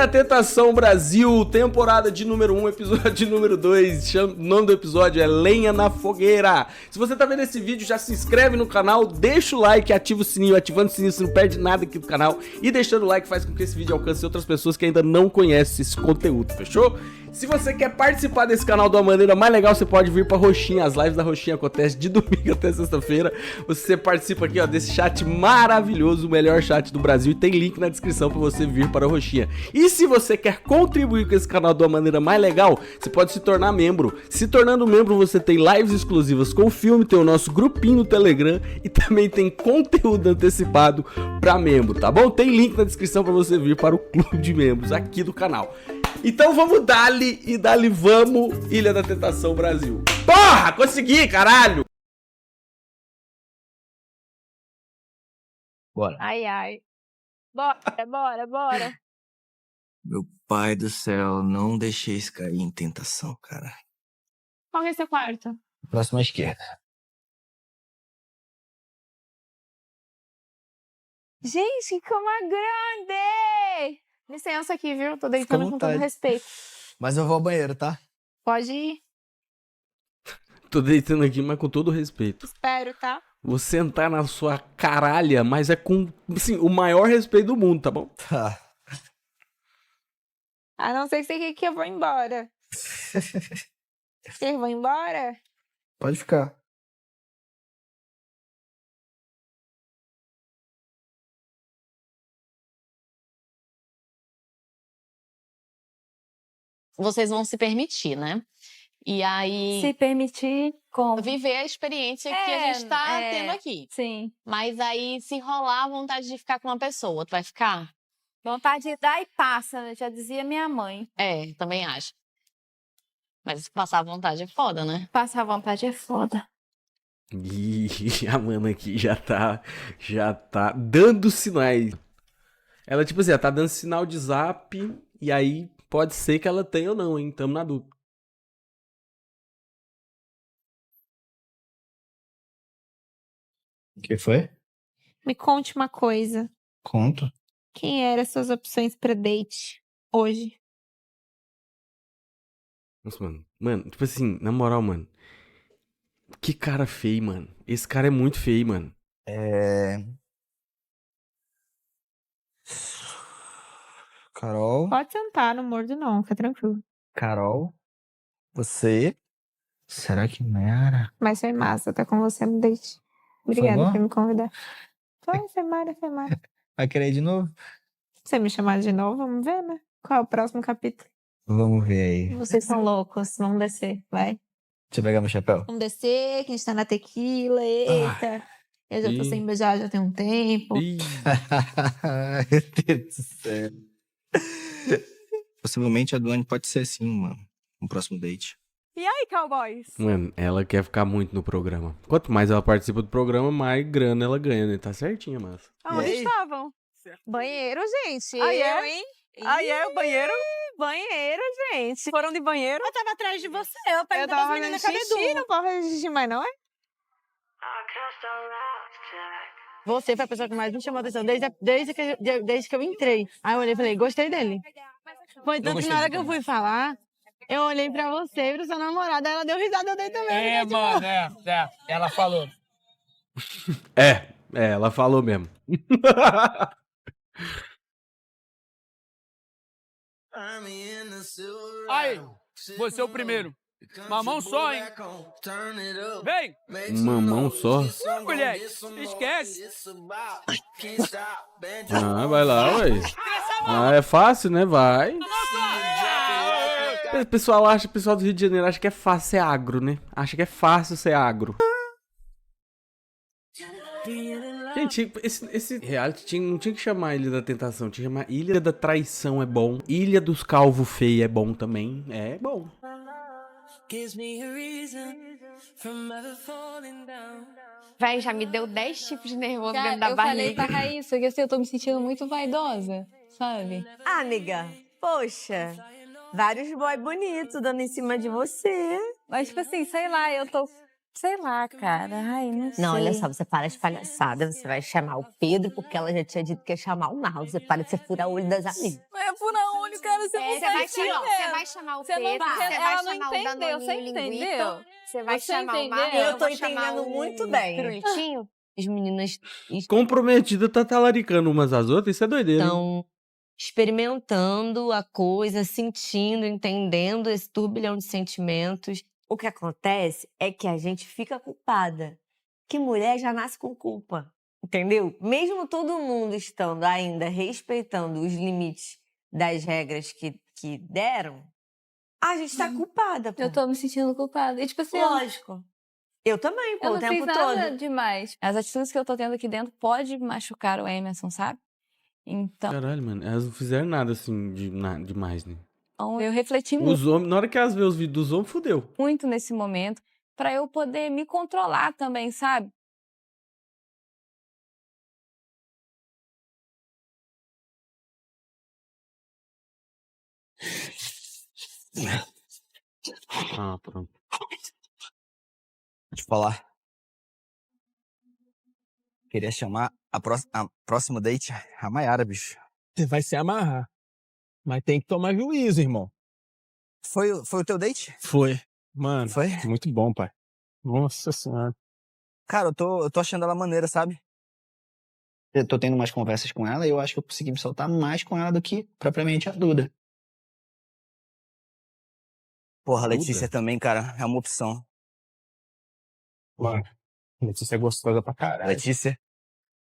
da Tentação Brasil, temporada de número 1, episódio de número 2. O nome do episódio é Lenha na Fogueira. Se você tá vendo esse vídeo, já se inscreve no canal, deixa o like, ativa o sininho. Ativando o sininho, você não perde nada aqui do canal. E deixando o like faz com que esse vídeo alcance outras pessoas que ainda não conhecem esse conteúdo, fechou? Se você quer participar desse canal de uma maneira mais legal, você pode vir pra Roxinha. As lives da Roxinha acontecem de domingo até sexta-feira. Você participa aqui, ó, desse chat maravilhoso, o melhor chat do Brasil. E tem link na descrição pra você vir para a Roxinha. E se você quer contribuir com esse canal de uma maneira mais legal, você pode se tornar membro. Se tornando membro, você tem lives exclusivas com o filme, tem o nosso grupinho no Telegram e também tem conteúdo antecipado pra membro, tá bom? Tem link na descrição pra você vir para o clube de membros aqui do canal. Então vamos dali e dali vamos, Ilha da Tentação Brasil. Porra, consegui, caralho! Bora. Ai, ai. Bora. Meu pai do céu, não deixei isso cair em tentação, cara. Qual que é seu quarto? Próximo à esquerda. Gente, que cama grande! Licença aqui, viu? Tô Fica à deitando com todo vontade. respeito. Mas eu vou ao banheiro, tá? Pode ir. Tô deitando aqui, mas com todo respeito. Espero, tá? Vou sentar na sua caralha, mas é com, assim, o maior respeito do mundo, tá bom? Tá. A não ser que você quer que eu vou embora. Vocês vão embora? Pode ficar. Vocês vão se permitir, né? E aí, Se permitir, como? viver a experiência que a gente tá tendo aqui. Sim. Mas aí, se rolar a vontade de ficar com uma pessoa, tu vai ficar? Vontade de dar e passa, né? Já dizia minha mãe. É, também acho. Mas passar a vontade é foda, né? Passar vontade é foda. Ih, a mana aqui já tá dando sinais. Ela, tipo assim, ela tá dando sinal de zap, e aí pode ser que ela tenha ou não, hein? Tamo na dúvida. O que foi? Me conte uma coisa. Conto. Quem eram as suas opções pra date hoje? Nossa, mano. Mano, tipo assim, na moral, mano. Que cara feio, mano. Esse cara é muito feio, mano. Carol. Pode sentar, não mordo não, fica tranquilo. Carol. Você. Será que Mara? Mas foi massa, tá com você no date. Obrigada bom? por me convidar. Foi Mara. Vai querer ir de novo? Você me chamar de novo, vamos ver, né? Qual é o próximo capítulo? Vamos ver aí. Vocês são loucos, vamos descer, vai. Deixa eu pegar meu chapéu. Vamos descer, que a gente tá na tequila, eita. Eu já tô Ih. sem beijar já tem um tempo. Ih, Meu Deus do céu. Possivelmente a Duane pode ser assim, mano. Um próximo date. E aí, cowboys? mano, ela quer ficar muito no programa. Quanto mais ela participa do programa, mais grana ela ganha, né? Tá certinha, mas. Aonde aí? estavam? Banheiro, gente. Ah, é? Eu, hein? O banheiro? Banheiro, gente. Foram de banheiro? Eu tava atrás de você, eu Eu perguntei tava pras meninas, fazendo cadê xixi, Du? Não pode fazer xixi mais, não é? Você foi a pessoa que mais me chamou a atenção desde que eu entrei. Aí eu olhei e falei, gostei dele. Foi tanto que gostei na hora dele que eu fui falar, eu olhei pra você e pra sua namorada, ela deu risada, eu dei também. É, mano, ela falou. Ela falou mesmo. Aí, você é o primeiro. Mamão só, hein? Vem! Mamão só? Moleque, esquece. Ah, vai lá, ué. Ah, é fácil, né? Vai. O pessoal do Rio de Janeiro acha que é fácil ser agro, né? Acha que é fácil ser agro. Gente, esse reality não tinha que chamar Ilha da Tentação, tinha que chamar Ilha da Traição é bom. Ilha dos Calvo Feio é bom também. É bom. Véi, já me deu 10 tipos de nervoso Cara, dentro da eu falei barriga. pra Raíssa que assim, eu tô me sentindo muito vaidosa, sabe? Ah, amiga, poxa, vários boy bonitos dando em cima de você. Mas, tipo assim, sei lá, eu tô... Sei lá, cara. Ai, não sei. Não, olha só, você para de palhaçada, você vai chamar o Pedro, porque ela já tinha dito que ia chamar o Marlon. Você para de ser fura-olho das amigas. é fura-olho, cara. Você não Você tá vai chamar, você entendendo. vai chamar o Você não Pedro, tá- você vai ela não chamar o entendeu, você Danoninho entendeu? Linguito, você vai Você chamar o entendeu? Marlon, Eu tô vou chamar entendendo o muito bem. Pirulitinho. As meninas Comprometida tá talaricando umas às outras, isso é doideira, hein? Estão experimentando a coisa, sentindo, entendendo esse turbilhão de sentimentos. O que acontece é que a gente fica culpada. Que mulher já nasce com culpa, entendeu? Mesmo todo mundo estando ainda respeitando os limites das regras que deram, a gente tá culpada, pô. Eu tô me sentindo culpada. E tipo assim, Lógico. Eu também, pô, eu o não tempo fiz nada todo. demais. As atitudes que eu tô tendo aqui dentro pode machucar o Emerson, sabe? Então, Caralho, mano, elas não fizeram nada assim demais, né? eu refleti Os homens, na hora que elas vê os vídeos dos homens, fudeu. muito nesse momento pra eu poder me controlar também, sabe? Ah, pronto. Deixa eu falar. Queria chamar a próxima date a Mayara, bicho. Você vai se amarrar. Mas tem que tomar juízo, irmão. Foi o teu date? Foi. Mano, Foi? muito bom, pai. Nossa senhora. Cara, eu tô achando ela maneira, sabe? Eu tô tendo umas conversas com ela e eu acho que eu consegui me soltar mais com ela do que propriamente a Duda. Porra, a Duda? Letícia também, cara, é uma opção. Mano, Letícia é gostosa pra caralho. Letícia?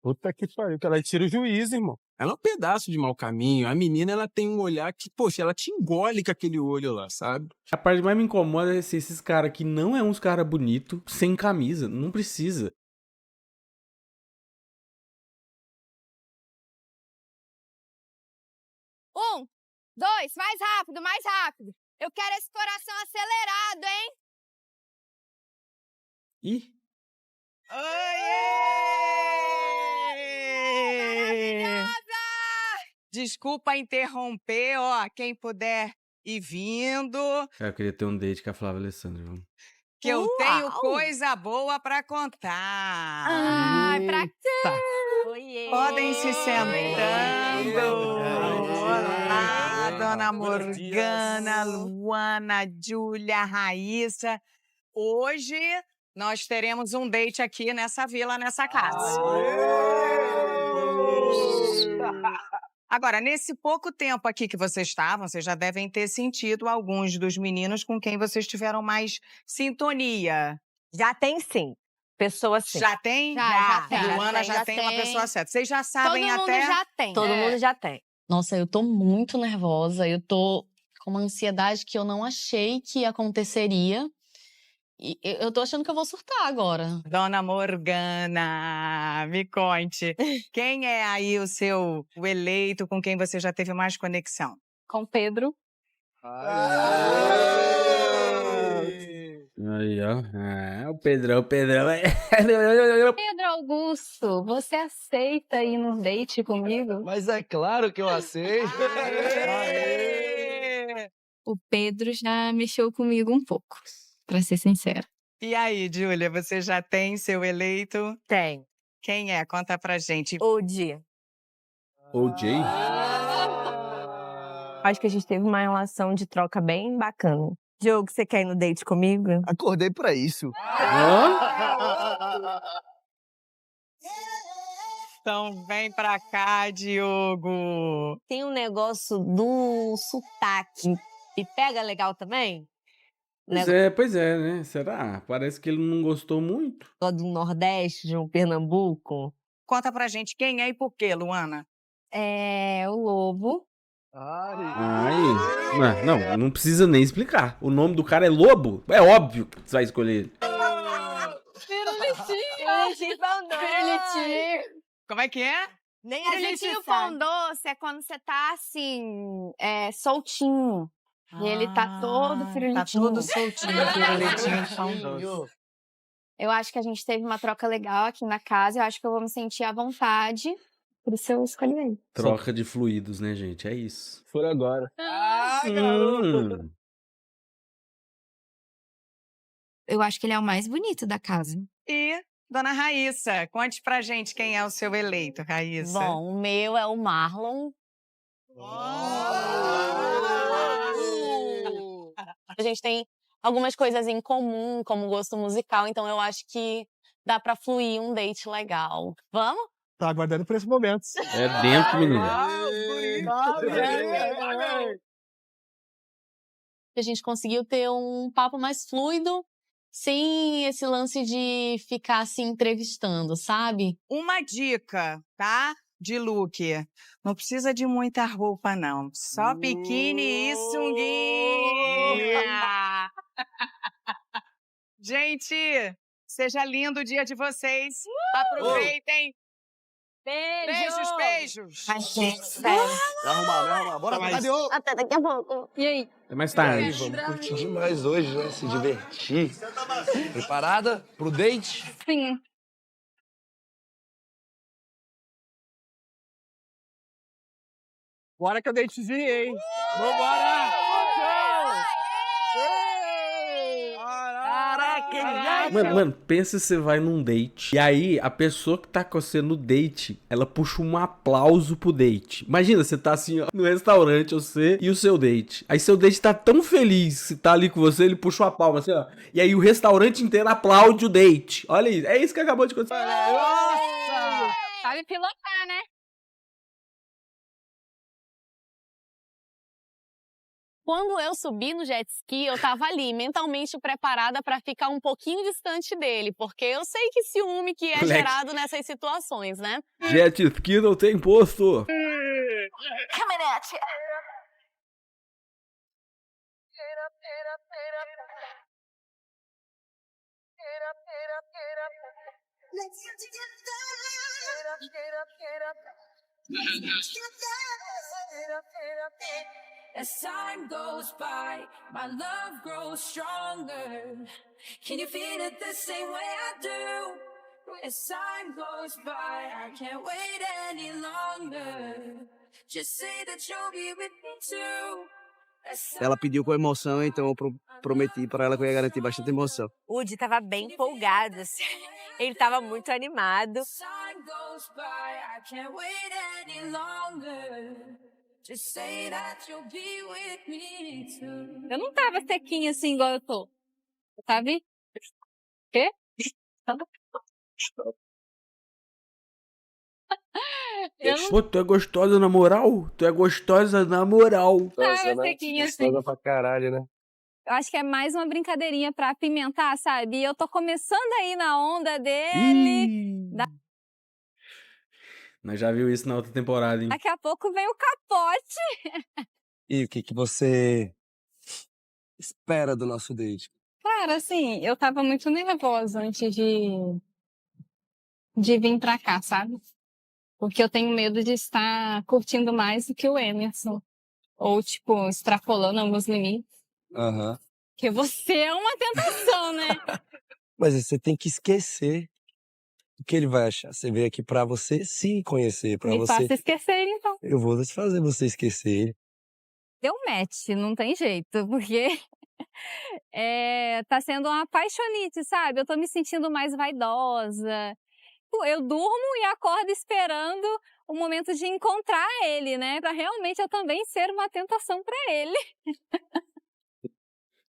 Puta que pariu, que ela tira o juízo, irmão. Ela é um pedaço de mau caminho. A menina, ela tem um olhar que, poxa, ela te engole com aquele olho lá, sabe? A parte que mais me incomoda é esses caras que não é uns caras bonitos, sem camisa, não precisa. Um, dois, mais rápido, mais rápido. Eu quero esse coração acelerado, hein? Ih, Desculpa interromper, ó, quem puder ir vindo, cara, eu queria ter um date com a Flávia Alessandra, viu? que eu tenho coisa boa pra contar. Ai, pra Oiê. Podem se sentando. Olá, Dona Morgana, Luana, Júlia, Raíssa. Hoje nós teremos um date aqui nessa vila, nessa casa. Agora, nesse pouco tempo aqui que vocês estavam, vocês já devem ter sentido alguns dos meninos com quem vocês tiveram mais sintonia. Já tem sim. Pessoa sim. Já tem? Já tem. Luana já Já tem uma tem. pessoa certa. Vocês já Todo sabem mundo até... já tem. Todo mundo já tem. Nossa, eu tô muito nervosa. Eu tô com uma ansiedade que eu não achei que aconteceria. E eu tô achando que eu vou surtar agora. Dona Morgana, me conte. Quem é aí o eleito com quem você já teve mais conexão? Com o Pedro. Aí, ó. Ah, o Pedrão é... Pedro Augusto, você aceita ir num date comigo? Mas é claro que eu aceito. O Pedro já mexeu comigo um pouco, pra ser sincera. E aí, Júlia, você já tem seu eleito? Tem. Quem é? Conta pra gente. O dia. O Jay? Acho que a gente teve uma relação de troca bem bacana. Diogo, você quer ir no date comigo? Acordei pra isso. Então vem pra cá, Diogo. Tem um negócio do sotaque. E pega legal também? Pois é, né? Será? Parece que ele não gostou muito. Do Nordeste, de um Pernambuco. Conta pra gente quem é e por quê, Luana? É o Lobo. Ai. Não precisa nem explicar. O nome do cara é Lobo. É óbvio que você vai escolher ele. Como é que é? Nem a gente Pirulitinho sabe. pão doce é quando você tá assim, soltinho. E ele tá todo Tá pirulitinho. todo soltinho, pirulitinho, pão doce. Eu acho que a gente teve uma troca legal aqui na casa. Eu acho que eu vou me sentir à vontade. Por isso eu escolhi ele. Troca de fluidos, né, gente? É isso. For agora. Eu acho que ele é o mais bonito da casa. E Dona Raíssa, conte pra gente quem é o seu eleito, Raíssa. Bom, o meu é o Marlon. A gente tem algumas coisas em comum, como gosto musical, então eu acho que dá pra fluir um date legal. Vamos? Tá aguardando por esse momento. É dentro, menina. A gente conseguiu ter um papo mais fluido, sem esse lance de ficar se entrevistando, sabe? Uma dica, tá? De look. Não precisa de muita roupa, não. Só biquíni e sunguinha. Gente, seja lindo o dia de vocês. Aproveitem. Beijos, beijos. Ai, gente, sério. Me arrumar. Bora, Tadeu. Até daqui a pouco. E aí? Até mais tarde. Vamos curtir demais hoje, né? Se divertir. Preparada pro date? Sim. Bora que eu datezinho, hein? Vambora! Caraca, Mano, pensa se você vai num date. E aí, a pessoa que tá com você no date, ela puxa um aplauso pro date. Imagina, você tá assim, ó, no restaurante, você e o seu date. Aí seu date tá tão feliz se tá ali com você, ele puxa uma palma assim, ó. E aí o restaurante inteiro aplaude o date. Olha isso, é isso que acabou de acontecer. Sabe pilotar, né? Quando eu subi no jet ski, eu tava ali, mentalmente preparada pra ficar um pouquinho distante dele, porque eu sei que ciúme que é Flex. gerado nessas situações, né? Jet ski não tem imposto. Caminhonete. As time goes by, my love grows stronger. Can you feel it the same way I do? As time goes by, I can't wait any longer. Just say that you'll be with me too. Ela pediu com emoção, então eu prometi pra ela que eu ia garantir bastante emoção. O Udi tava bem empolgado, assim. Ele tava muito animado. As time goes by, I can't wait any longer. Just say that you'll be with me too. Eu não tava sequinha assim igual eu tô. Sabe? Quê? Eu não Pô, tu é gostosa na moral? Tu é gostosa na moral. tava sequinha assim. Gostosa pra caralho, né? Eu acho que é mais uma brincadeirinha pra apimentar, sabe? E eu tô começando aí na onda dele. Nós já viu isso na outra temporada, hein? Daqui a pouco vem o capote. E o que você espera do nosso date? Cara, assim, eu tava muito nervosa antes de vir pra cá, sabe? Porque eu tenho medo de estar curtindo mais do que o Emerson. Ou, tipo, extrapolando alguns limites. Aham. Porque você é uma tentação, né? Mas você tem que esquecer o que ele vai achar. Você veio aqui pra você se conhecer, pra Me você... faça esquecer, então. Eu vou fazer você esquecer ele. Deu match, não tem jeito, porque tá sendo uma apaixonite, sabe? Eu tô me sentindo mais vaidosa. Pô, eu durmo e acordo esperando o momento de encontrar ele, né? Pra realmente eu também ser uma tentação pra ele.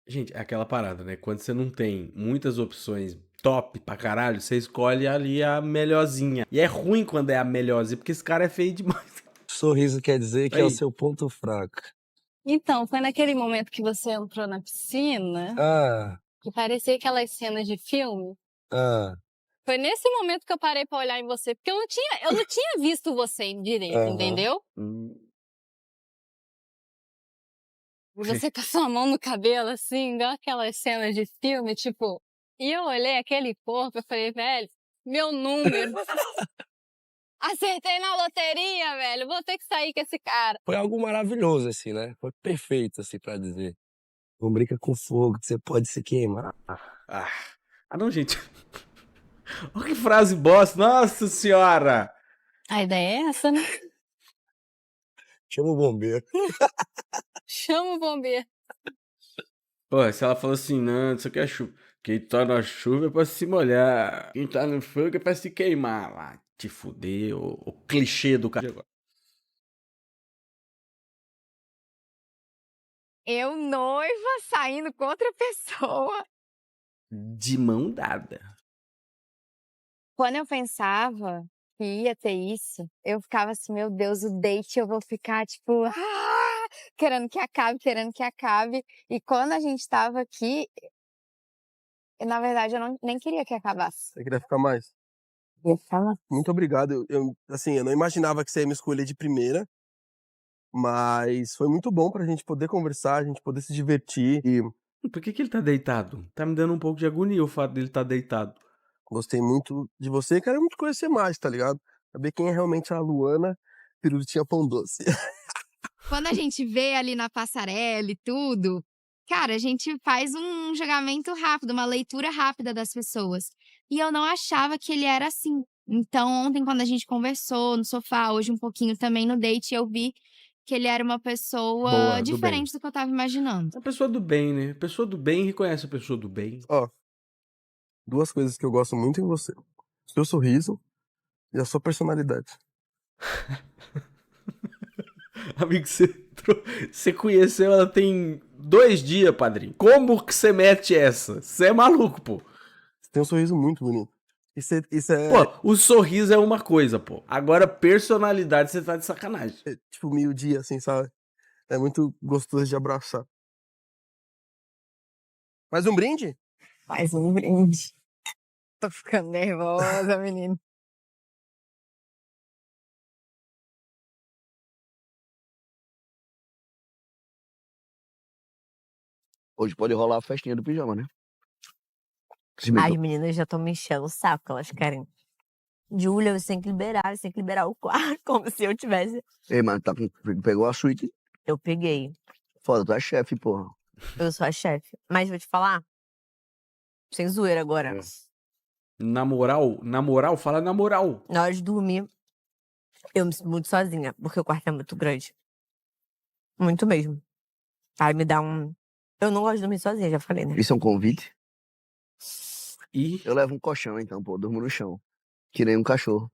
Gente, é aquela parada, né? Quando você não tem muitas opções top pra caralho, você escolhe ali a melhorzinha. E é ruim quando é a melhorzinha, porque esse cara é feio demais. Sorriso quer dizer que é o seu ponto fraco. Então, foi naquele momento que você entrou na piscina, Ah, que parecia aquelas cenas de filme. ah. Foi nesse momento que eu parei pra olhar em você, porque eu não tinha visto você direito, Aham. entendeu? E você com a sua mão no cabelo, assim, igual aquelas cenas de filme, tipo... E eu olhei aquele corpo, eu falei, velho, meu número. Acertei na loteria, velho, vou ter que sair com esse cara. Foi algo maravilhoso, assim, né? Foi perfeito, assim, pra dizer. Não brinca com fogo, que você pode se queimar. Ah, não, gente. Olha que frase bosta. Nossa senhora. A ideia é essa, né? Chama o bombeiro. Chama o bombeiro. Pô, se ela falou assim, não, isso aqui é chuva. Quem tá na chuva é pra se molhar. Quem tá no fogo é pra se queimar. Lá, te fuder, o clichê do cara. Eu noiva saindo com outra pessoa. De mão dada. Quando eu pensava que ia ter isso, eu ficava assim, meu Deus, o date eu vou ficar tipo, querendo que acabe, querendo que acabe. E quando a gente tava aqui, na verdade eu nem queria que acabasse. Você queria ficar mais? Ia ficar mais. Muito obrigado. Assim, eu não imaginava que você ia me escolher de primeira, mas foi muito bom pra gente poder conversar, a gente poder se divertir e Por que ele tá deitado? Tá me dando um pouco de agonia o fato dele estar deitado. gostei muito de você e quero muito conhecer mais, tá ligado? Saber quem é realmente a Luana Pirulitinha Pão Doce. Quando a gente vê ali na passarela e tudo, cara, a gente faz um julgamento rápido, uma leitura rápida das pessoas. E eu não achava que ele era assim. Então, ontem, quando a gente conversou no sofá, hoje um pouquinho também no date, eu vi que ele era uma pessoa Boa, do bem. diferente do que eu tava imaginando. É a pessoa do bem, né? A pessoa do bem reconhece a pessoa do bem. Ó, duas coisas que eu gosto muito em você. Seu sorriso e a sua personalidade. Amigo, você conheceu ela tem 2 dias, padrinho. Como que você mete essa? Você é maluco, pô. Você tem um sorriso muito bonito. Isso é... Pô, o sorriso é uma coisa, pô. Agora, personalidade, você tá de sacanagem. É, tipo, meio-dia, assim, sabe? É muito gostoso de abraçar. Mais um brinde? Mais um brinde. Tô ficando nervosa, menino. Hoje pode rolar a festinha do pijama, né? As meninas já estão me enchendo o saco, elas querem. Júlia, você tem que liberar o quarto, como se eu tivesse. Ei, mano, pegou a suíte? Eu peguei. Foda, tu é chefe, porra. Eu sou a chefe. Mas vou te falar, sem zoeira agora. Na moral, fala na moral. Na hora de dormir, eu me sinto muito sozinha, porque o quarto é muito grande. Muito mesmo. Aí me dá um... Eu não gosto de dormir sozinha, já falei, né? Isso é um convite? E eu levo um colchão, então, pô, durmo no chão. Que nem um cachorro.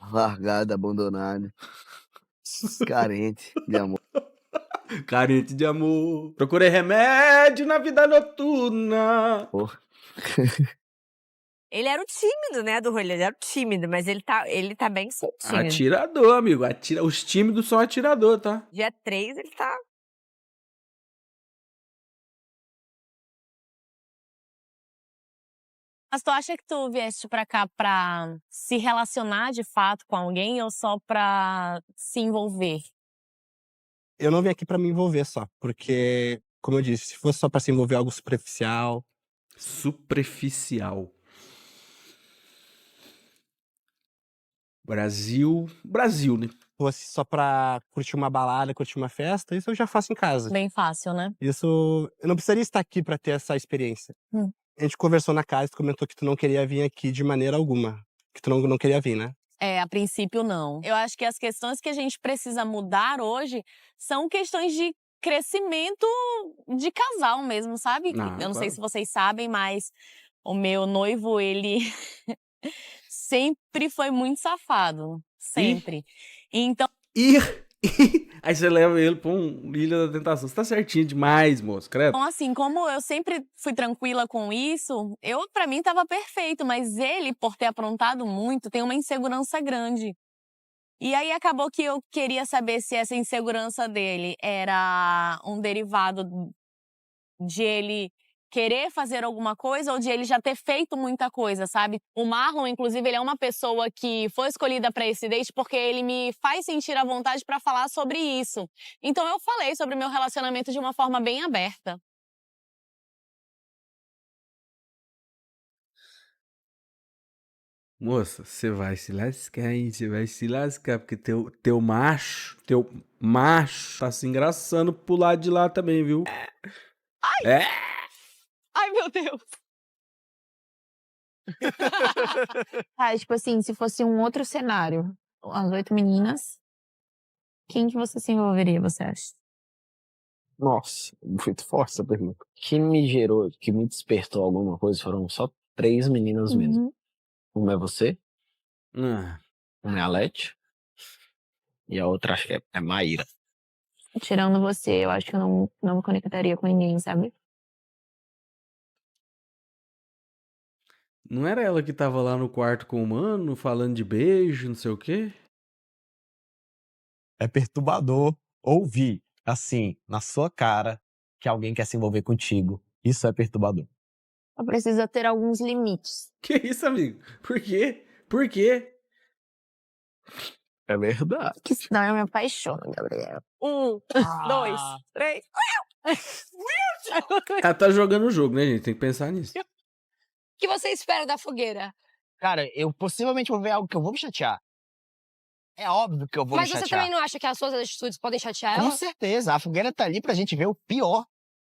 Largado, abandonado. Carente de amor. Carente de amor. Procurei remédio na vida noturna. Porra. Ele era o tímido, né, do rolê. Ele era o tímido, mas ele tá bem soltinho. Atirador, amigo. Os tímidos são atirador, tá? Dia 3, ele tá... Mas tu acha que tu vieste pra cá pra se relacionar de fato com alguém ou só pra se envolver? Eu não vim aqui pra me envolver só, porque, como eu disse, se fosse só pra se envolver algo superficial... Superficial. Brasil, né? Se fosse só pra curtir uma balada, curtir uma festa, isso eu já faço em casa. Bem fácil, né? Isso, eu não precisaria estar aqui pra ter essa experiência. A gente conversou na casa, tu comentou que tu não queria vir aqui de maneira alguma. Que tu não queria vir, né? É, a princípio não. Eu acho que as questões que a gente precisa mudar hoje são questões de crescimento de casal mesmo, sabe? Eu não sei se vocês sabem, mas o meu noivo, ele sempre foi muito safado. Sempre. Então... Aí você leva ele pra Ilha da Tentação. Você tá certinho demais, moço, credo. Então, assim, como eu sempre fui tranquila com isso, pra mim tava perfeito, mas ele, por ter aprontado muito, tem uma insegurança grande. E aí acabou que eu queria saber se essa insegurança dele era um derivado de ele querer fazer alguma coisa ou de ele já ter feito muita coisa, sabe? O Marlon, inclusive, ele é uma pessoa que foi escolhida para esse date porque ele me faz sentir a vontade para falar sobre isso. Então eu falei sobre o meu relacionamento de uma forma bem aberta. Moça, você vai se lascar, hein? Você vai se lascar, porque teu macho tá se engraçando pro lado de lá também, viu? Ai! Ai, meu Deus! Tipo assim, se fosse um outro cenário, as 8 meninas, quem que você se envolveria, você acha? Nossa, muito forte essa pergunta. O que me gerou, que me despertou alguma coisa, foram só 3 meninas mesmo. Uma é você, uma é a Leti, e a outra acho que é Maíra. tirando você, eu acho que eu não me conectaria com ninguém, sabe? Não era ela que tava lá no quarto com o mano, falando de beijo, não sei o quê? É perturbador ouvir, assim, na sua cara, que alguém quer se envolver contigo. Isso é perturbador. Eu preciso ter alguns limites. Que isso, amigo? Por quê? Por quê? É verdade. Que senão eu me apaixono, Gabriel. 1, 2, 3. Ela tá jogando o jogo, né, gente? Tem que pensar nisso. O que você espera da fogueira? Cara, eu possivelmente vou ver algo que eu vou me chatear. É óbvio que eu vou Mas me você chatear. também não acha que as suas atitudes podem chatear Com ela? certeza, a fogueira tá ali pra gente ver o pior.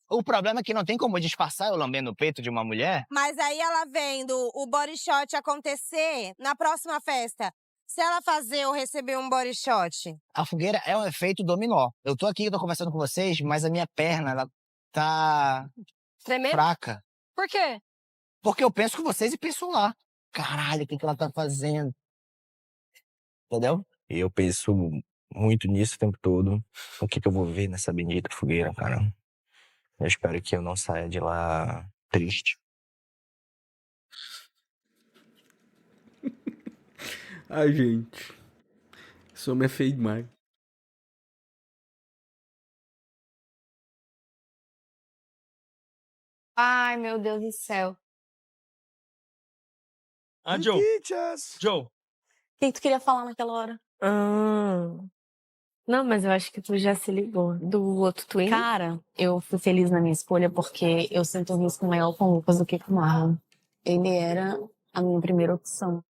O problema é que não tem como disfarçar eu lambendo o peito de uma mulher. Mas aí ela vendo o body shot acontecer na próxima festa. Se ela fazer ou receber um body shot? A fogueira é um efeito dominó. Eu tô aqui, eu tô conversando com vocês, mas a minha perna, ela tá Tremendo? fraca. Por quê? Porque eu penso com vocês e penso lá. Caralho, o que ela tá fazendo? Entendeu? E eu penso muito nisso o tempo todo. O que eu vou ver nessa bendita fogueira, cara? Eu espero que eu não saia de lá triste. Ai, gente. Esse homem é feio demais. Ai, meu Deus do céu. Joe. Joe. O que tu queria falar naquela hora? Não, mas eu acho que tu já se ligou do outro twin. Cara, eu fui feliz na minha escolha porque eu sinto um risco maior com o Lucas do que com o Marlon. Ele era a minha primeira opção.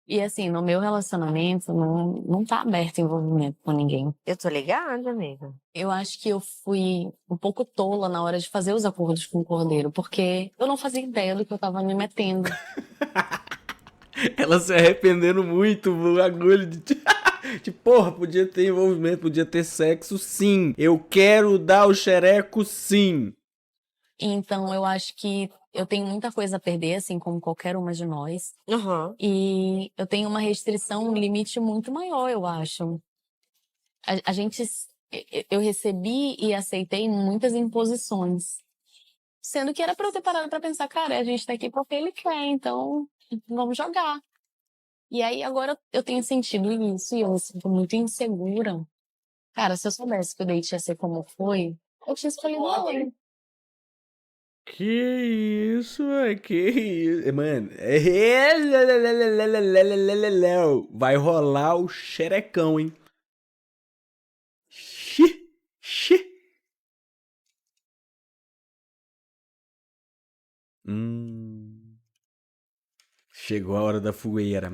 E assim, no meu relacionamento, não tá aberto envolvimento com ninguém. Eu tô ligada, amiga. Eu acho que eu fui um pouco tola na hora de fazer os acordos com o Cordeiro, porque eu não fazia ideia do que eu tava me metendo. Ela se arrependendo muito do bagulho de porra, podia ter envolvimento, podia ter sexo, sim. Eu quero dar o xereco, sim. Então, eu acho que eu tenho muita coisa a perder, assim como qualquer uma de nós. Uhum. E eu tenho uma restrição, um limite muito maior, eu acho. A gente... Eu recebi e aceitei muitas imposições. Sendo que era pra eu ter parado pra pensar, cara, a gente tá aqui porque ele quer, então vamos jogar. E aí agora eu tenho sentido isso e eu me sinto muito insegura. Cara, se eu soubesse que o date ia ser como foi, eu tinha escolhido ele. Que isso, mano? Que isso? Mano, vai rolar o xerecão, hein? Xi. Chegou a hora da fogueira.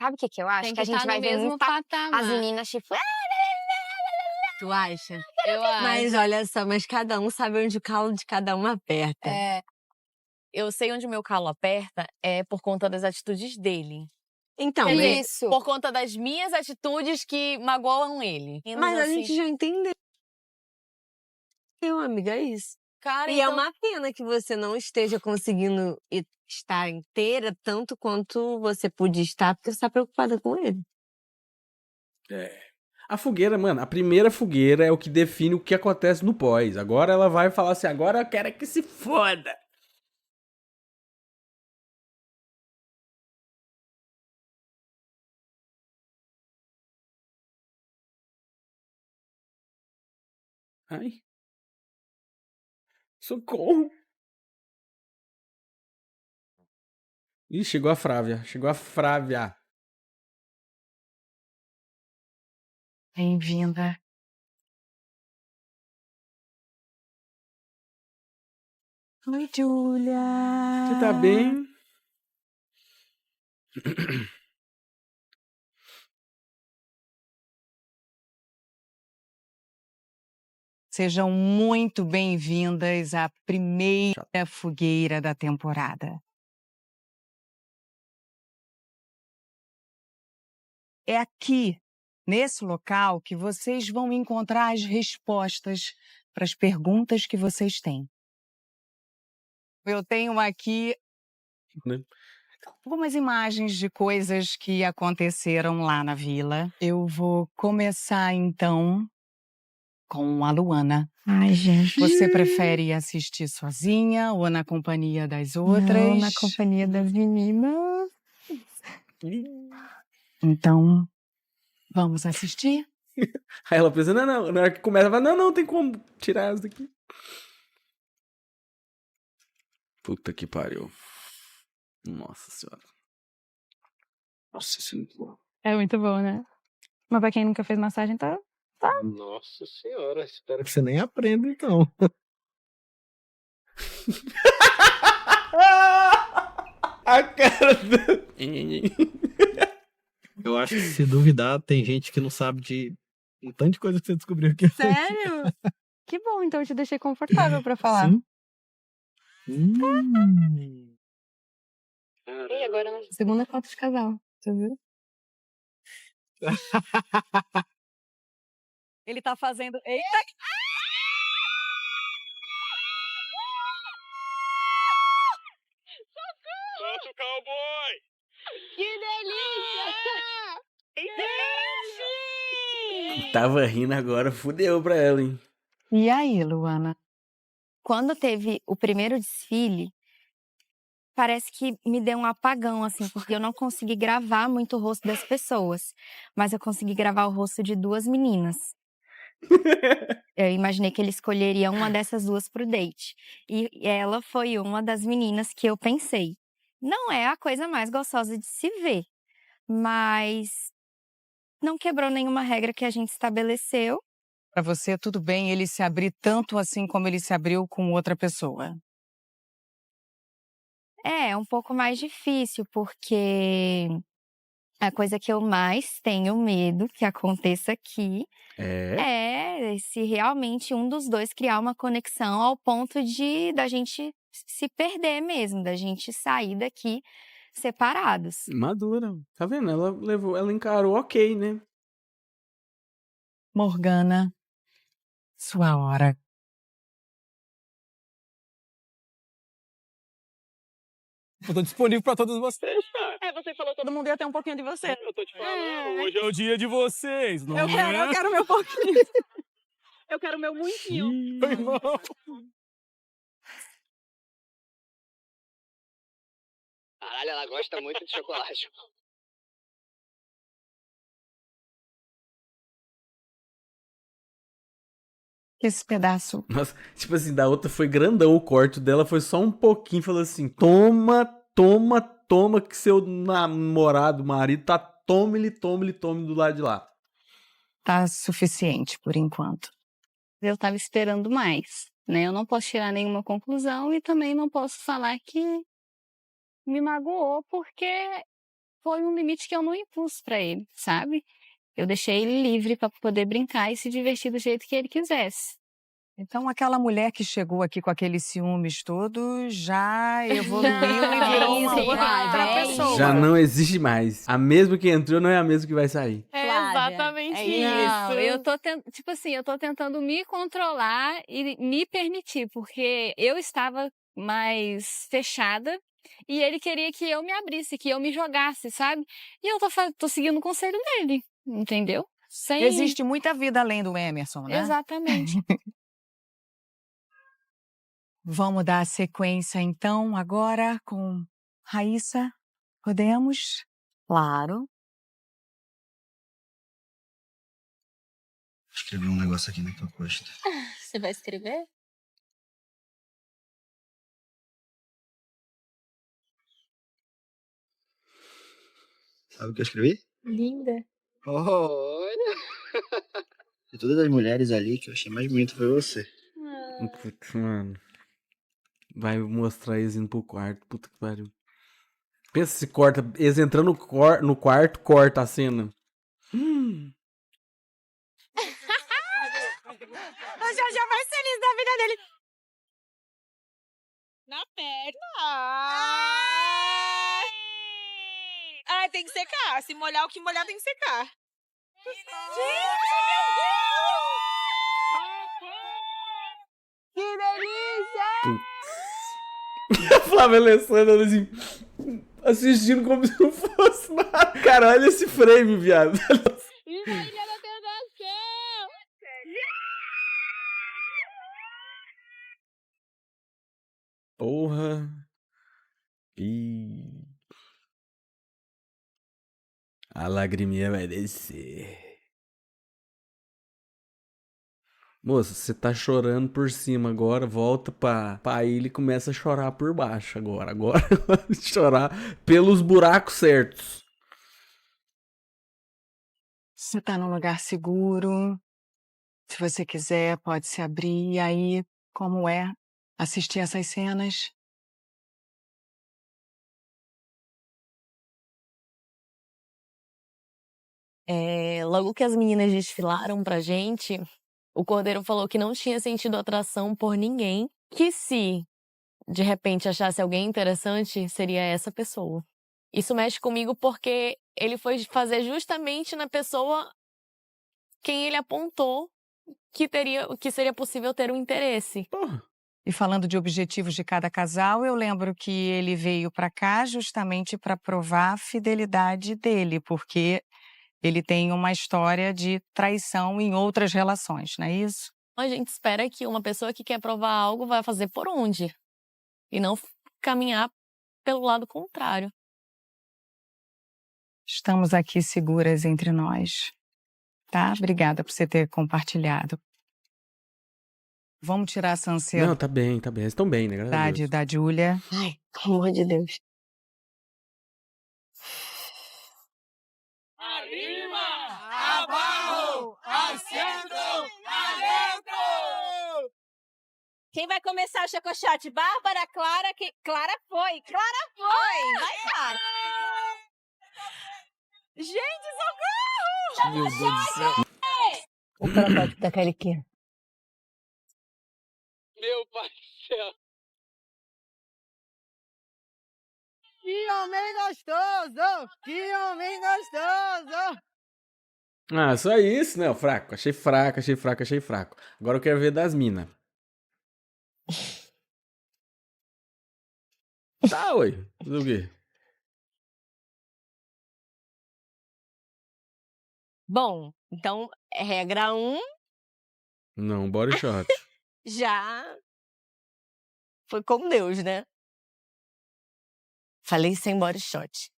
Sabe o que eu acho? Tem Que a que gente tá vai no ver mesmo muita... patamar. as meninas tipo... Tu acha? Eu acho. Mas olha só, mas cada um sabe onde o calo de cada um aperta. É, eu sei onde o meu calo aperta é por conta das atitudes dele. Então, Quer dizer, isso. por conta das minhas atitudes que magoam ele. Mas a assim, gente já entendeu, amiga, é isso. Cara, e é então- uma pena que você não esteja conseguindo estar inteira tanto quanto você podia estar, porque você está preocupada com ele. É. A fogueira, mano, a primeira fogueira é o que define o que acontece no pós. Agora ela vai falar assim, agora eu quero é que se foda. Ai. Socorro. Ih, chegou a Frávia. Chegou a Frávia. Bem-vinda. Oi, Júlia. Você tá bem? Sejam muito bem-vindas à primeira fogueira da temporada. é aqui, nesse local, que vocês vão encontrar as respostas para as perguntas que vocês têm. Eu tenho aqui algumas imagens de coisas que aconteceram lá na vila. Eu vou começar, então, com a Luana. Ai, gente. Você prefere assistir sozinha ou na companhia das outras? Não, na companhia das meninas. Então, vamos assistir? Aí ela pensa, não, na hora que começa, ela fala, não, tem como tirar essa daqui. Puta que pariu. Nossa senhora. Nossa, isso é muito bom. É muito bom, né? Mas pra quem nunca fez massagem, tá. Nossa senhora, espero que você nem aprenda, então. A cara do... Eu acho que se duvidar, tem gente que não sabe de um tanto de coisa que você descobriu aqui. Sério? Que bom, então eu te deixei confortável pra falar. Sim. E agora na segunda foto de casal, você viu? Ele tá fazendo. Eita! Solta o cowboy! Que delícia! Tava rindo agora, fudeu pra ela, hein? E aí, Luana? Quando teve o primeiro desfile, parece que me deu um apagão, assim, porque eu não consegui gravar muito o rosto das pessoas. Mas eu consegui gravar o rosto de 2 meninas. Eu imaginei que ele escolheria uma dessas 2 pro date. E ela foi uma das meninas que eu pensei. Não é a coisa mais gostosa de se ver, mas não quebrou nenhuma regra que a gente estabeleceu. Para você, tudo bem ele se abrir tanto assim como ele se abriu com outra pessoa? É um pouco mais difícil, porque a coisa que eu mais tenho medo que aconteça aqui é se realmente um dos 2 criar uma conexão ao ponto de da gente se perder mesmo, da gente sair daqui separados. Madura. Tá vendo? Ela encarou ok, né? Morgana, sua hora. Eu tô disponível pra todos vocês, cara. É, você falou todo mundo ia ter um pouquinho de você. Eu tô te falando, hoje é o dia de vocês, não Eu quero meu pouquinho. Eu quero meu muitinho. Meu irmão. Caralho, ela gosta muito de chocolate. Esse pedaço. Nossa, tipo assim, da outra foi grandão o corte, dela foi só um pouquinho, falou assim, toma, que seu namorado, marido, tá, tome do lado de lá. Tá suficiente por enquanto. Eu tava esperando mais, né? Eu não posso tirar nenhuma conclusão e também não posso falar que me magoou, porque foi um limite que eu não impus pra ele, sabe? Eu deixei ele livre pra poder brincar e se divertir do jeito que ele quisesse. Então aquela mulher que chegou aqui com aqueles ciúmes todos já evoluiu e virou uma outra pessoa. Já não existe mais. A mesma que entrou não é a mesma que vai sair. É exatamente isso. Eu tô tipo assim, eu tô tentando me controlar e me permitir, porque eu estava mais fechada e ele queria que eu me abrisse, que eu me jogasse, sabe? E eu tô seguindo o conselho dele, entendeu? Existe muita vida além do Emerson, né? Exatamente. Vamos dar a sequência, então, agora com Raíssa. Podemos? Claro. Vou escrever um negócio aqui na tua costa. Você vai escrever? Sabe o que eu escrevi? Linda. Olha! De todas as mulheres ali, que eu achei mais bonita foi você. Putz, mano. Vai mostrar eles indo pro quarto. Puta que pariu. Pensa se corta. Eles entrando no quarto, corta a cena. O Jojo mais feliz da vida dele. Na perna. Ai, Mas tem que secar. Se molhar, o que molhar tem que secar. Que delícia! A Flávia Alessandra, assim, assistindo como se não fosse nada. Cara, olha esse frame, viado. Porra. Ih. A lagriminha vai descer. Moça, você tá chorando por cima agora, volta pra ilha e começa a chorar por baixo agora. Agora vai chorar pelos buracos certos. Você tá num lugar seguro. Se você quiser, pode se abrir. E aí, como é assistir essas cenas? Logo que as meninas desfilaram pra gente, o Cordeiro falou que não tinha sentido atração por ninguém, que se de repente achasse alguém interessante, seria essa pessoa. Isso mexe comigo porque ele foi fazer justamente na pessoa quem ele apontou que seria possível ter um interesse. E falando de objetivos de cada casal, eu lembro que ele veio pra cá justamente para provar a fidelidade dele, porque ele tem uma história de traição em outras relações, não é isso? A gente espera que uma pessoa que quer provar algo vai fazer por onde e não caminhar pelo lado contrário. Estamos aqui seguras entre nós, tá? Obrigada por você ter compartilhado. Vamos tirar essa ansiedade Não, tá bem, tá bem. Eles estão bem, né? Graças a Deus. da Júlia. Ai, pelo amor de Deus. Arriba, abaixo, ao centro, adentro! Quem vai começar o chocochate? Bárbara, Clara, Clara foi! Clara foi! Vai, Clara! Gente, socorro! Meu Deus do céu. O protótipo da Cariquinha. Meu pai do céu. Que homem gostoso! Que homem gostoso! Ah, só isso, né? Fraco. Achei fraco, achei fraco, achei fraco. Agora eu quero ver das minas. Tá, oi. Fazer o quê? Bom, então, regra 1 Não, body shot. já foi com Deus, né? Falei sem body shot.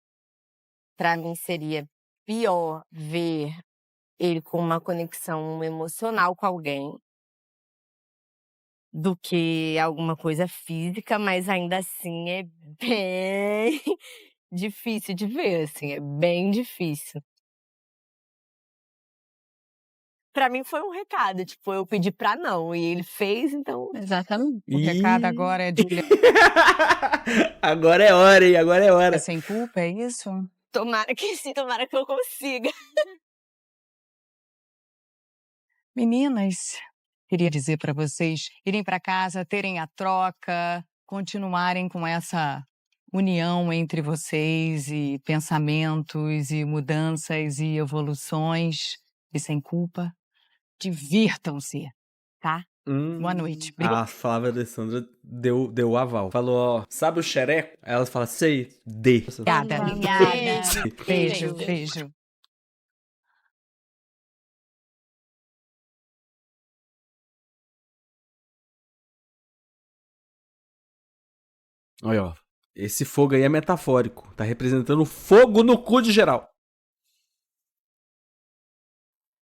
Pra mim seria pior ver ele com uma conexão emocional com alguém do que alguma coisa física, mas ainda assim é bem difícil de ver, assim, é bem difícil. Pra mim foi um recado, tipo, eu pedi pra não, e ele fez, então... Exatamente. O Ih. recado agora é de Agora é hora, hein? Agora é hora. sem culpa, é isso? Tomara que sim, tomara que eu consiga. Meninas, queria dizer para vocês irem para casa, terem a troca, continuarem com essa união entre vocês e pensamentos e mudanças e evoluções e sem culpa. Divirtam-se, tá? Boa noite. A Flávia Alessandra deu o aval. Falou, ó, sabe o xereco? Aí ela fala, sei, dê. Obrigada. Beijo, beijo. Olha, ó. Esse fogo aí é metafórico. Tá representando fogo no cu de geral.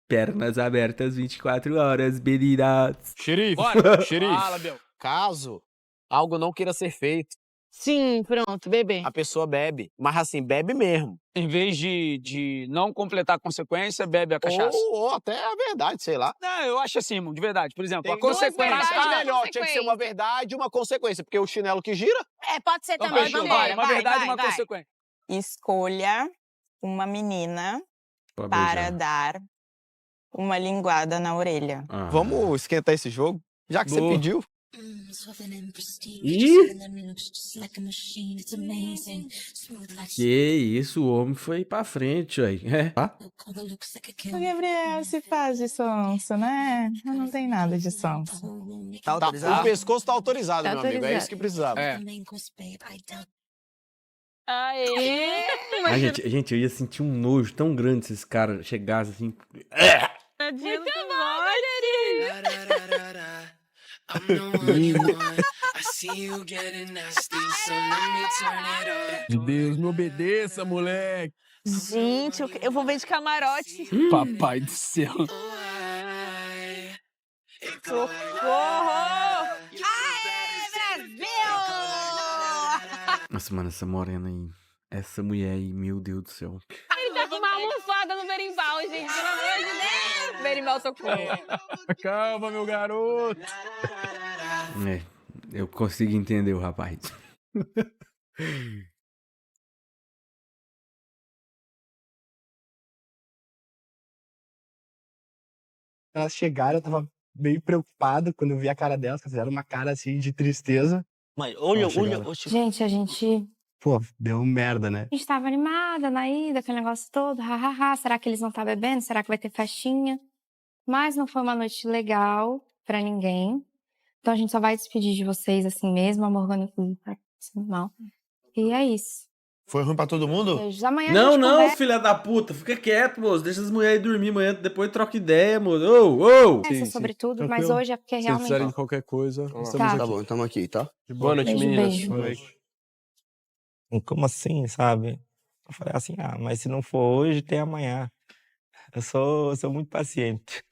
Pernas abertas 24 horas, meninas. Xerife, Bora. xerife. Fala, Bel. Caso algo não queira ser feito, Sim, pronto, bebê. a pessoa bebe. Mas assim, bebe mesmo. Em vez de não completar a consequência, bebe a cachaça. Ou até a verdade, sei lá. Não, eu acho assim, irmão, de verdade. Por exemplo, Tem a consequência. duas verdades Ah, melhor. Tinha que ser uma verdade e uma consequência. Porque o chinelo que gira. Pode ser então também, fechou, vambora. vai. Uma verdade e uma consequência. Escolha uma menina Pra para beijar. dar uma linguada na orelha. Vamos esquentar esse jogo? Já que você Boa. pediu. Ih! Que isso, o homem foi pra frente, aí. É. Tá? O Gabriel se faz de sonso, né? Eu não tem nada de sonso. Tá autorizado? O pescoço tá autorizado, Tá meu amigo. É isso que precisava. É. Aê! Ai, gente, eu ia sentir um nojo tão grande se esse cara chegasse assim. Muito bom, Meu Deus, me obedeça, moleque. Gente, eu vou ver de camarote. Papai do céu. Socorro! Nossa, mano, essa morena aí. Essa mulher aí, meu Deus do céu. Ele tá com uma almofada no berimbau, gente. Pelo amor de Deus. Berimbau, socorro. Calma, meu garoto. É, eu consigo entender o rapaz. Elas chegaram, eu tava meio preocupado quando eu vi a cara delas, que fizeram uma cara assim de tristeza. Mas olha. Gente, a gente Pô, deu merda, né? tava animada na ida, aquele negócio todo, hahaha. Será que eles vão estar bebendo? Será que vai ter festinha? Mas não foi uma noite legal pra ninguém. Então a gente só vai despedir de vocês assim mesmo, a Morgana tá passando mal. E é isso. Foi ruim pra todo mundo? Beijos. Amanhã a Não, gente não, conversa. filha da puta. Fica quieto, moço. Deixa as mulheres dormir amanhã. Depois troca ideia, moço. Ô, ô. Sobre tudo, mas Tranquilo. hoje é porque Se realmente... precisarem de qualquer coisa, estamos Tá. aqui. Tá bom, tamo aqui, tá? Boa noite, Beijo, meninas. beijo. Boa noite. Como assim, sabe? Eu falei assim, mas se não for hoje, tem amanhã. Eu sou muito paciente.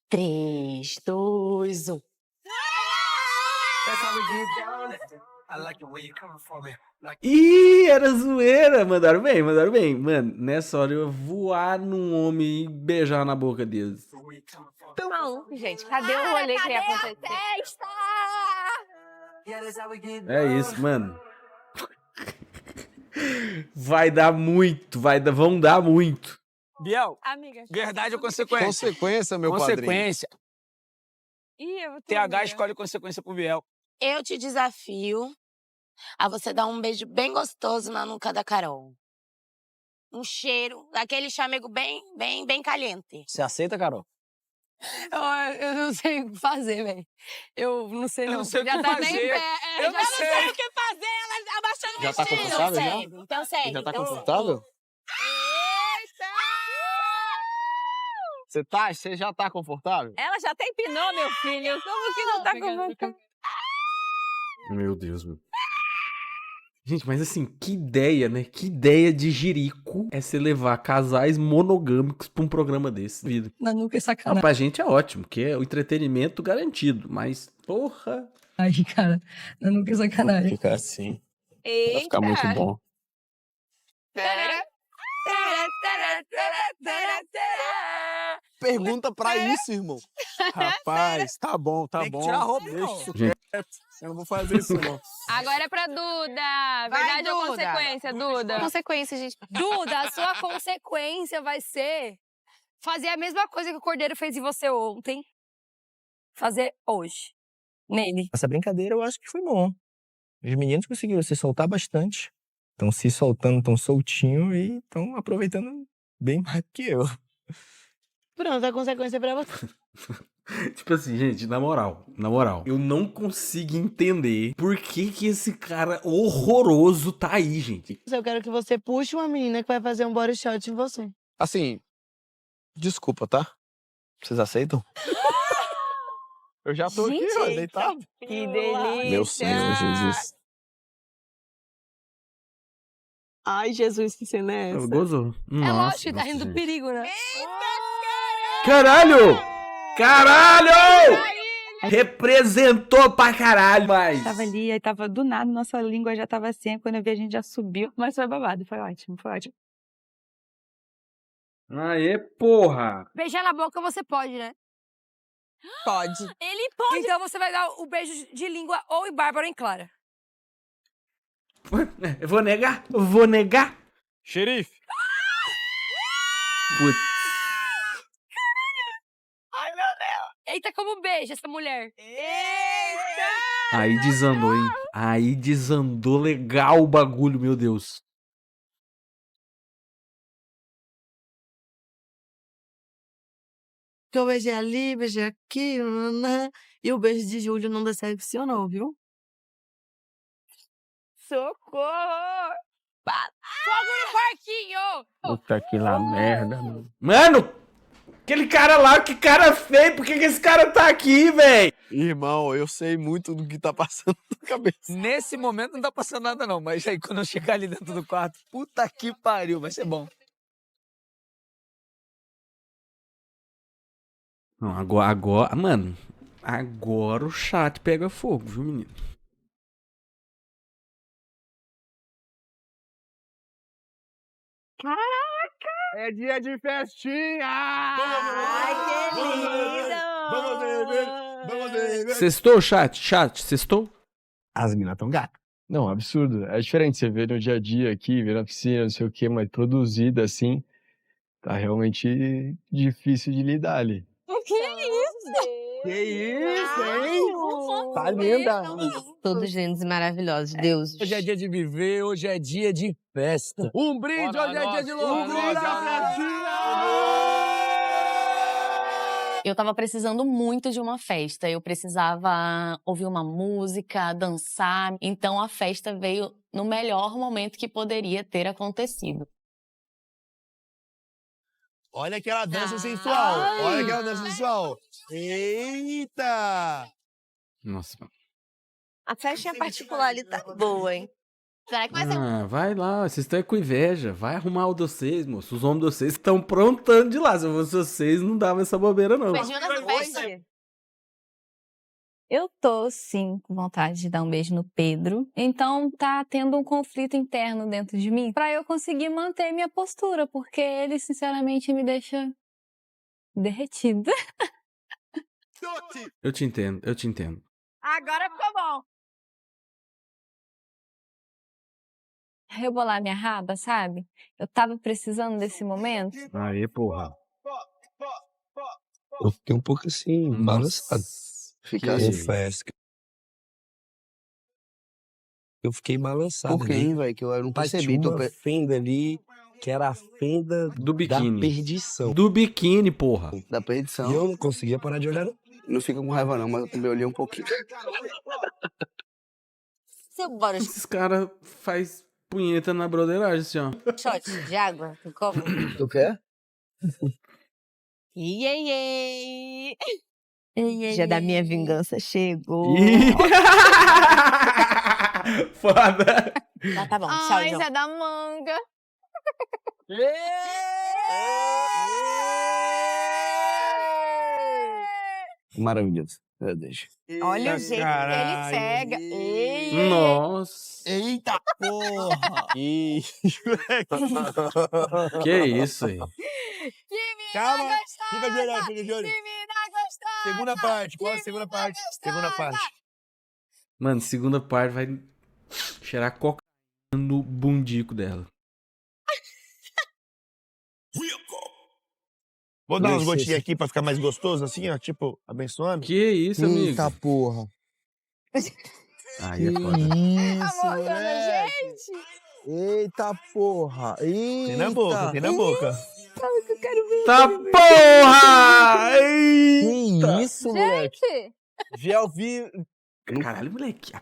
3, 2, 1. Ih, era zoeira. Mandaram bem, mandaram bem. Mano, nessa hora eu ia voar num homem e beijar na boca deles. Tô maluco, gente. Cadê o rolê que ia acontecer? É isso, mano. Vai dar muito, vão dar muito. Biel, Amiga. verdade ou consequência? Consequência, meu padrinho. Consequência. Ih, eu vou TH escolhe consequência pro Biel. Eu te desafio a você dar um beijo bem gostoso na nuca da Carol. Um cheiro, aquele chamego bem caliente. Você aceita, Carol? Eu não sei o que fazer, velho. Eu não sei, não. Eu não sei o Já que tá fazer. nem em pé. Eu não sei. o que fazer, ela abaixando Já tá confortável, já? Então segue. Já tá confortável? Você já tá confortável? Ela já até empinou, meu filho. Como que não tá com vontade? Meu Deus, meu. Gente, mas assim, que ideia, né? Que ideia de jirico é você levar casais monogâmicos pra um programa desse. Vida. Não, nunca é Não, sacanagem. pra gente é ótimo, que é o entretenimento garantido. Mas, porra. Ai, cara, não, nunca é sacanagem. Fica assim. Eita. Vai ficar muito bom. Pergunta pra isso, irmão. Rapaz, tá bom, tá Tem que bom. tirar a roupa, Deixa irmão. isso Gente. quieto. Eu não vou fazer isso, não. Agora é pra Duda. Verdade ou Duda. consequência, Duda? Consequência, gente. Duda, a sua consequência vai ser fazer a mesma coisa que o Cordeiro fez em você ontem. Fazer hoje. Nele. Essa brincadeira eu acho que foi bom. Os meninos conseguiram se soltar bastante. Estão se soltando tão soltinho e estão aproveitando bem mais do que eu. Pronto, a consequência pra você. Tipo assim, gente, na moral, eu não consigo entender por que esse cara horroroso tá aí, gente. Eu quero que você puxe uma menina que vai fazer um body shot em você. Assim, desculpa, tá? Vocês aceitam? Eu já tô aqui, ó, deitado. Que delícia. Meu Senhor Jesus. Ai, Jesus, que cena é essa? Gozou. É lógico que tá rindo do perigo, né? Caralho! Caralho! Representou pra caralho, mas... Tava ali, aí tava do nada, nossa língua já tava assim, aí quando eu vi a gente já subiu, mas foi babado, foi ótimo, foi ótimo. Aê, porra! Beijar na boca você pode, né? Pode. Ele pode. Então você vai dar o beijo de língua ou em Bárbara ou em Clara. Eu vou negar. Xerife. Putz. Ai, meu Deus. Eita, como beijo. seja essa mulher. Aí desandou, hein? Aí desandou legal o bagulho, meu Deus. Que eu beijei ali, beijei aqui, nananã, e o beijo de Júlio não decepcionou, viu? Socorro! Fogo no parquinho! Puta que lá merda, mano. Mano, aquele cara lá, que cara feio, por que esse cara tá aqui, velho? Irmão, eu sei muito do que tá passando na cabeça. Nesse momento não tá passando nada não, mas aí quando eu chegar ali dentro do quarto, puta que pariu, vai ser bom. Não, mano, agora o chat pega fogo, viu, menino? Caraca! É dia de festinha! Ai, que lindo! Vamos beber! Vamos beber! Sextou, chat? Chat, sextou? As minas tão gatas. Não, absurdo. É diferente você ver no dia a dia aqui, ver na piscina, não sei o que, mas produzida assim, tá realmente difícil de lidar ali. Que isso? Que isso, hein? Tá linda. Todos lindos e maravilhosos, Deus. Hoje é dia de viver, hoje é dia de festa. Um brinde, hoje é dia de loucura! Eu tava precisando muito de uma festa. Eu precisava ouvir uma música, dançar. Então a festa veio no melhor momento que poderia ter acontecido. Olha aquela dança sensual. Olha aquela dança sensual. Eita! Nossa, mano. A festinha particular ali tá boa, hein? Será que vai ser Ah, vai lá, vocês estão com inveja. Vai arrumar o de vocês, moço. Os homens de vocês estão prontando de lá. Se eu fosse vocês, não dava essa bobeira, não. beijinho nessa festa? Eu tô, sim, com vontade de dar um beijo no Pedro. Então tá tendo um conflito interno dentro de mim pra eu conseguir manter minha postura, porque ele, sinceramente, me deixa derretida. Eu te entendo, eu te entendo. Agora ficou bom. Rebolar minha raba, sabe? Eu tava precisando desse momento. Aí, porra. Eu fiquei um pouco assim, balançado. Fica assim. Confesso. Eu fiquei balançado. Por quê, hein, velho? Que eu não Mas percebi. tinha uma fenda ali, que era a fenda Do biquíni. da perdição. Do biquíni, porra. Da perdição. E eu não conseguia parar de olhar. Não fica com raiva, não, mas eu também olhei um pouquinho. Seu bora Esses caras faz punheta na broderagem, assim, ó. shot de água? Como? Tu quer? Iê, dia da minha vingança chegou. Foda. Ah, tá bom, tchau, Ai, João. Zé da Manga. Maravilhoso. Meu Deus. Olha o jeito que ele pega. Ei, Nossa. Eita porra! Ih, Que isso aí? Calma, fica de olho, fica de olho. gostosa. Segunda parte, qual a segunda parte? Segunda parte. Mano, segunda parte vai cheirar cocaína no bundico dela. Vou dar umas gotinhas aqui pra ficar mais gostoso, assim, ó, tipo, abençoando. Que isso, amigo? Eita porra. Aí é foda. Isso, Amor, né? gente. Eita porra. Eita. Tem na boca, tem na boca. Sabe que eu quero ver. Tá porra! Eita! Que isso, moleque? Gente. Já ouvi. Caralho, moleque.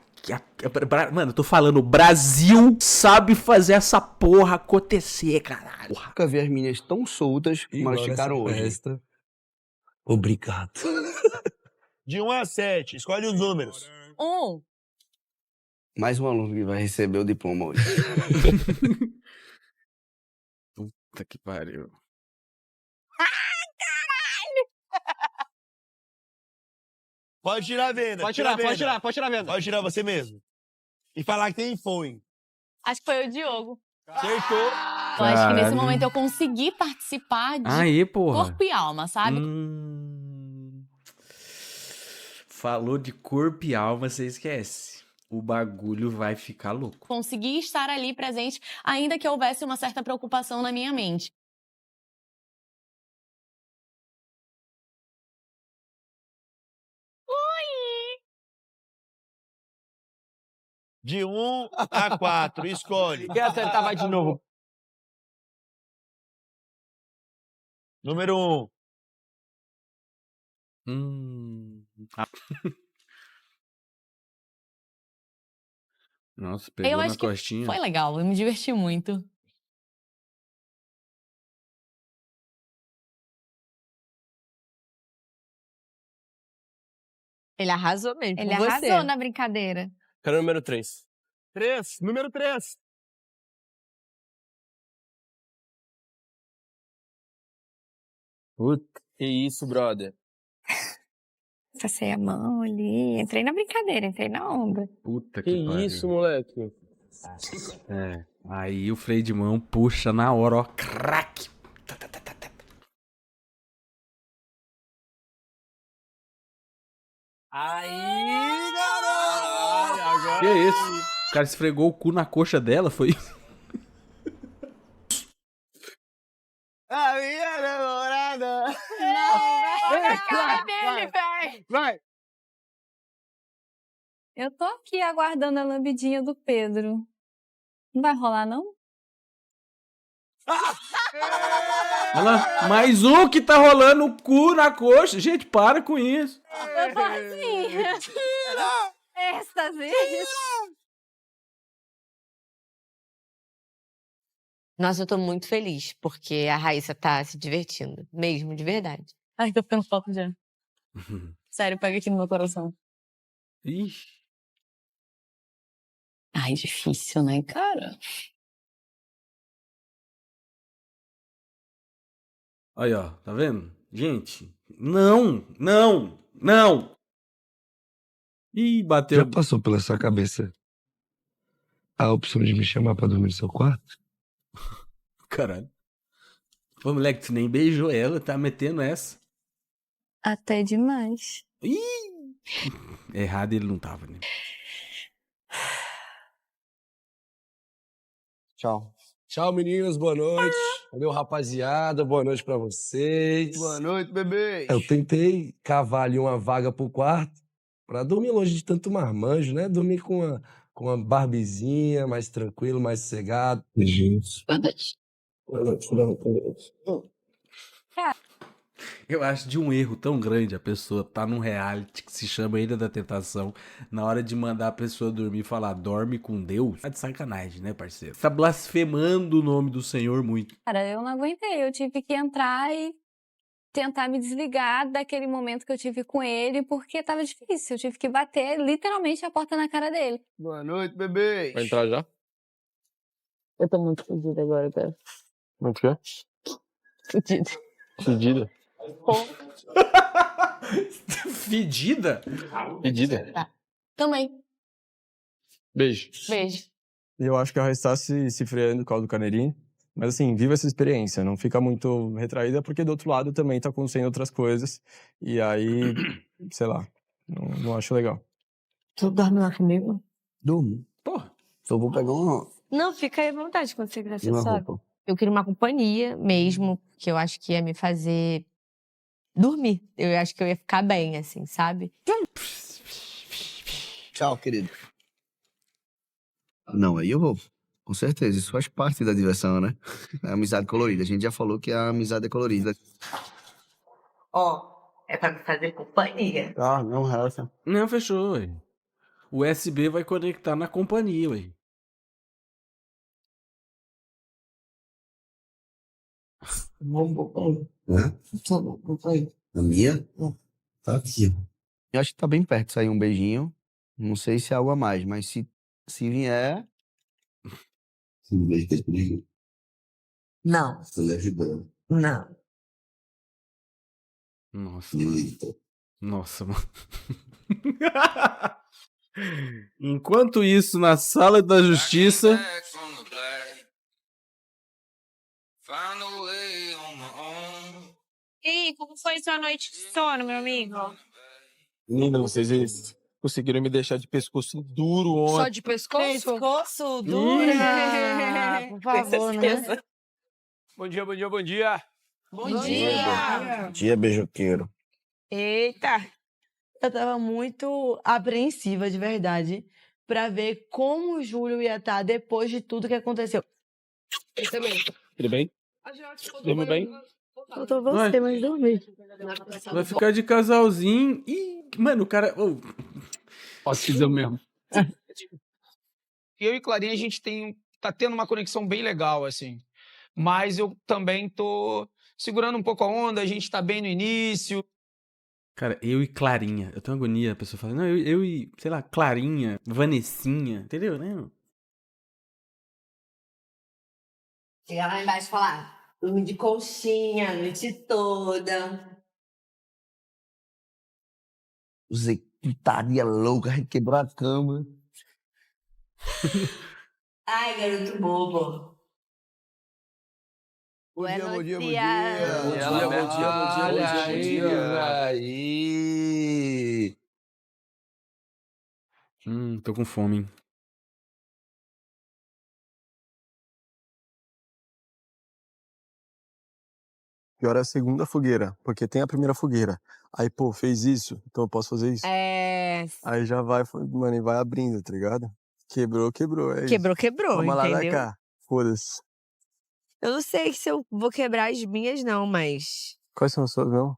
Mano, eu tô falando, o Brasil sabe fazer essa porra acontecer, caralho. Nunca vi as meninas tão soltas como elas ficaram hoje. Festa. Obrigado. De 1 a 7, escolhe os números. 1. Mais um aluno que vai receber o diploma hoje. Puta que pariu. Pode tirar a venda. Pode tirar, pode tirar, pode tirar a venda. Pode tirar você mesmo. E falar que tem fome. Acho que foi o Diogo. Acertou. Eu acho que nesse momento eu consegui participar de Aí, porra. corpo e alma, sabe? Falou de corpo e alma, você esquece. O bagulho vai ficar louco. Consegui estar ali presente, ainda que houvesse uma certa preocupação na minha mente. De 1 a 4, escolhe. Quer acertar, vai de novo. Número 1. Nossa, Eu pegou na acho que costinha. foi legal, eu me diverti muito. Ele arrasou mesmo. Ele com você. arrasou na brincadeira. Quero o número 3. 3, número 3. Puta, que isso, brother. Passei a mão ali, entrei na brincadeira, entrei na onda. Puta Que que pariu. isso, moleque. É. Aí o freio de mão puxa na hora, ó. Crack! Aí, garoto! Que é isso? O cara esfregou o cu na coxa dela, foi isso? A minha namorada. Vai. Eu tô aqui aguardando a lambidinha do Pedro. Não vai rolar, não? Olha lá, mais um que tá rolando o cu na coxa. Gente, para com isso. Eu tô assim. Êxtase. Nossa, eu tô muito feliz, porque a Raíssa tá se divertindo. Mesmo, de verdade. Ai, tô ficando falta já. Sério, pega aqui no meu coração. Ixi. Ai, difícil, né, cara? Aí, ó, tá vendo? Gente, não. Ih, bateu. Já passou pela sua cabeça a opção de me chamar pra dormir no seu quarto? Caralho. Pô, moleque, tu nem beijou ela, tá metendo essa. Até demais. Ih! Errado ele não tava, né? Tchau. Tchau, meninos. Boa noite. Valeu, rapaziada. Boa noite pra vocês. Boa noite, bebê. Eu tentei cavar ali uma vaga pro quarto pra dormir longe de tanto marmanjo, né? Dormir com uma barbizinha, mais tranquilo, mais sossegado. Beijinhos. Boa noite. Boa noite. Boa noite. Eu acho de um erro tão grande a pessoa tá num reality que se chama Ilha da Tentação, na hora de mandar a pessoa dormir e falar dorme com Deus. Tá de sacanagem, né, parceiro? Tá blasfemando o nome do Senhor muito. Cara, eu não aguentei. Eu tive que entrar e tentar me desligar daquele momento que eu tive com ele, porque tava difícil. Eu tive que bater literalmente a porta na cara dele. Boa noite, bebê. Vai entrar já? Eu tô muito fodida agora, cara. Muito quê? Fodida. Fedida? Fedida? Fedida? Tá. Também. Beijo. Beijo. E eu acho que a Raíssa tá se freando por causa do Caneirinho. Mas assim, viva essa experiência. Não fica muito retraída, porque do outro lado também tá acontecendo outras coisas. E aí, sei lá, não acho legal. Tu dorme lá comigo? Durmo. Porra. Só vou pegar uma Não, fica aí à vontade quando você quiser, você sabe. roupa. Eu queria uma companhia mesmo, que eu acho que ia me fazer dormir. Eu acho que eu ia ficar bem, assim, sabe? Tchau, querido. Não, aí eu vou. Com certeza, isso faz parte da diversão, né? É a amizade colorida. A gente já falou que a amizade é colorida. Ó, é pra me fazer companhia. Ah, não, relaxa. Não, fechou, ué. O USB vai conectar na companhia, ué. A minha? Tá aqui. Eu acho que tá bem perto de sair um beijinho. Não sei se é algo a mais, mas se vier... Se um beijo que comigo. Não. Você leva de boa. Não. Nossa, mano. Nossa, mano. Enquanto isso, na sala da justiça... E aí, como foi sua noite de sono, meu amigo? Menina, vocês conseguiram me deixar de pescoço duro ontem. Só de pescoço? Pescoço duro? Ah, por favor, né? Bom dia, bom dia, bom dia. Bom dia! Bom dia, beijoqueiro. Eita! Eu tava muito apreensiva, de verdade. pra ver como o Júlio ia estar depois de tudo que aconteceu. Eu também. Tudo bem? Dormiu bem? Faltou você, mas dormi. Vai ficar de casalzinho. Ih, mano, o cara. Oh. Posso dizer o mesmo. Eu e Clarinha, a gente tá tendo uma conexão bem legal, assim. Mas eu também tô segurando um pouco a onda, a gente tá bem no início. Cara, eu e Clarinha. Eu tenho agonia, a pessoa fala, não, eu e, sei lá, Clarinha, Vanessinha, entendeu, né? Chegar lá embaixo e falar, dormi de conchinha a noite toda. Usei putaria louca, quebrou a cama. Ai, garoto bobo. Bom dia, bom dia, bom dia. Olha aí. Tô com fome, hein? Pior é a segunda fogueira, porque tem a primeira fogueira. Aí, pô, fez isso, então eu posso fazer isso. É. Aí já vai, mano, e vai abrindo, tá ligado? Quebrou, quebrou, é Quebrou, quebrou, Toma lá da entendeu? cá, foda-se. Eu não sei se eu vou quebrar as minhas, não, mas Quais são as suas, não?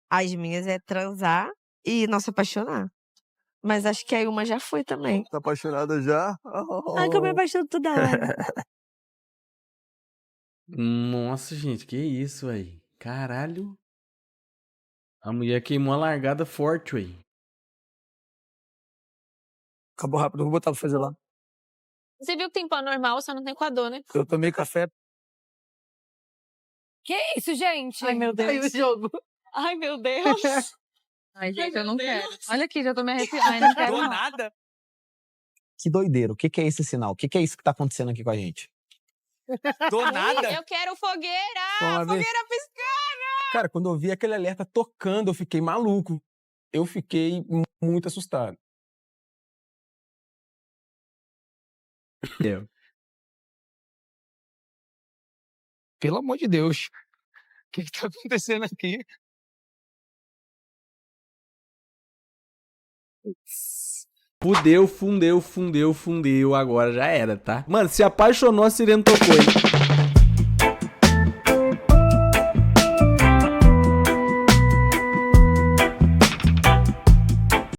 as minhas é transar e não se apaixonar. Mas acho que aí uma já foi também. Tá apaixonada já? Ai, que eu me apaixono toda hora. Nossa, gente, que isso, aí? Caralho. A mulher queimou a largada forte, aí. Acabou rápido, eu vou botar pra fazer lá. Você viu que tem pão normal, só não tem coador, né? Eu tomei café. Que isso, gente? Ai, meu Deus. Caiu o jogo. Ai, meu Deus. Ai, gente, eu não quero. Olha aqui, já tô me arrepiando. Ai, não quero Do não. nada. Que doideira. O que é esse sinal? O que é isso que tá acontecendo aqui com a gente? Do nada. Eu quero fogueira! Vamos ver. Fogueira piscando! Cara, quando eu vi aquele alerta tocando, eu fiquei maluco. Eu fiquei muito assustado. Pelo amor de Deus. O que tá acontecendo aqui? Fudeu. Agora já era, tá? Mano, se apaixonou, a sirene tocou, hein?